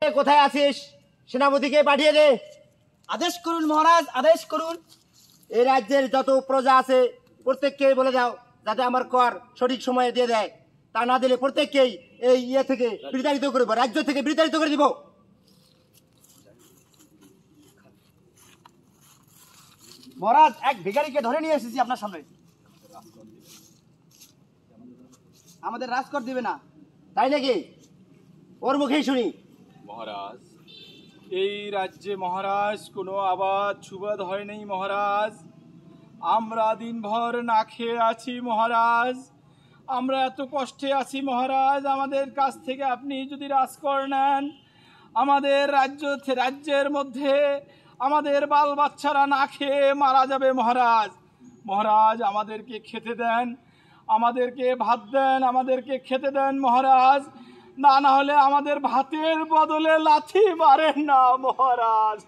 কোথায় আছিস? সেনাপতিকে পাঠিয়ে দে। আদেশ করুন মহারাজ, আদেশ করুন। এই রাজ্যের যত প্রজা আছে প্রত্যেককে বলে দাও যাতে আমার কর সঠিক সময়ে দিয়ে দেয়। তা না দিলে প্রত্যেককেই এই থেকে বিতাড়িত করব, রাজ্য থেকে বিতাড়িত করে দিব। মহারাজ, এক ভিখারিকে ধরে নিয়ে এসেছি আপনার সামনে। আমাদের রাজকর দিবে না। তাই নাকি? ওর মুখেই শুনি। মহারাজ, এই রাজ্যে মহারাজ কোনো আবাদ সুবাদ হয় নাই মহারাজ। আমরা দিনভর না খেয়ে আছি মহারাজ। আমরা এত কষ্টে আছি মহারাজ। আমাদের কাছ থেকে আপনি যদি রাজকর নেন, আমাদের রাজ্যের মধ্যে আমাদের বাল বাচ্চারা না খেয়ে মারা যাবে মহারাজ। মহারাজ, আমাদেরকে খেতে দেন, আমাদেরকে ভাত দেন, আমাদেরকে খেতে দেন মহারাজ। না হলে আমাদের ভাতের বদলে লাথি মারেন না মহারাজ।